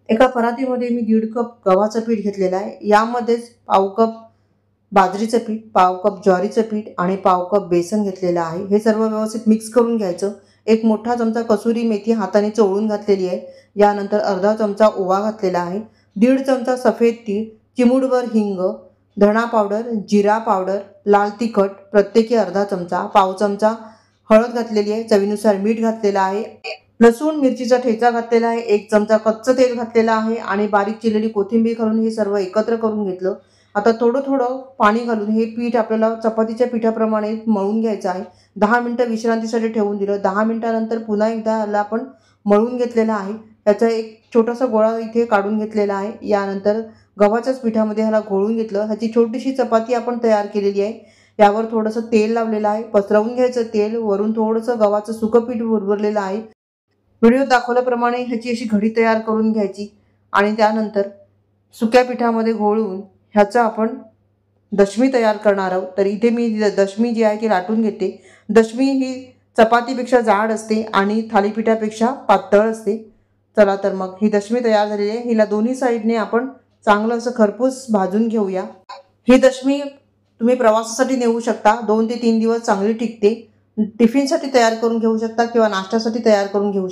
एका परातीमध्ये मी 1.5 कप गव्हाचं पीठ घेतलेलं आहे। यामध्येच पाव कप बाजरीचं पीठ, पाव कप ज्वारीचं पीठ आणि पाव कप बेसन घेतलेलं आहे। हे सर्व व्यवस्थित मिक्स करून घ्यायचं। एक मोठा चमचा कसुरी मेथी हाताने चोळून घातलेली आहे। यानंतर अर्धा चमचा ओवा घातलेला आहे। 1.5 चमचा सफेद तीळ, चिमूटभर हिंग, धणा पावडर, जिरा पावडर, लाल तिखट प्रत्येकी अर्धा चमचा, पाव चमचा हळद घातलेली आहे, चवीनुसार मीठ घातलेलं आहे, लसूण मिरचीचा ठेचा घातलेला आहे, 1 चमचा कच्चं तेल घातलेलं आहे आणि बारीक चिरलेली कोथिंबीर घालून हे सर्व एकत्र करून घेतलं। आता थोडं थोडं पाणी घालून हे पीठ आपल्याला चपातीच्या पिठाप्रमाणे मळून घ्यायचं आहे। 10 मिनिटं विश्रांतीसाठी ठेवून दिलं। 10 मिनिटानंतर पुन्हा एकदा याला आपण मळून घेतलेला आहे। याचा एक छोटासा गोळा इथे काढून घेतलेला आहे। यानंतर गव्हाच्याच पिठामध्ये ह्याला घोळून घेतलं। ह्याची छोटीशी चपाती आपण तयार केलेली आहे। यावर थोडंसं तेल लावलेलं आहे, पसरवून घ्यायचं तेल, वरून थोडंसं गव्हाचं सुकं पीठ उरलेलं आहे। व्हिडिओ दाखवल्याप्रमाणे ह्याची अशी घडी तयार करून घ्यायची आणि त्यानंतर सुक्या पिठामध्ये घोळून ह्याचा आपण दशमी तयार करणार आहोत। तर इथे मी दशमी जी आहे ती लाटून घेते। दशमी ही चपातीपेक्षा जाड असते आणि थालीपीठापेक्षा पातळ असते। चला तर मग ही दशमी तयार झालेली आहे। हिला दोन्ही साईडने आपण चांगलं असं खरपूस भाजून घेऊया। ही दशमी तुम्ही प्रवासासाठी नेऊ शकता, 2 ते 3 दिवस चांगली टिकते। टिफिनसाठी तयार करून घेऊ शकता किंवा नाश्त्यासाठी तयार करून घेऊ शकता।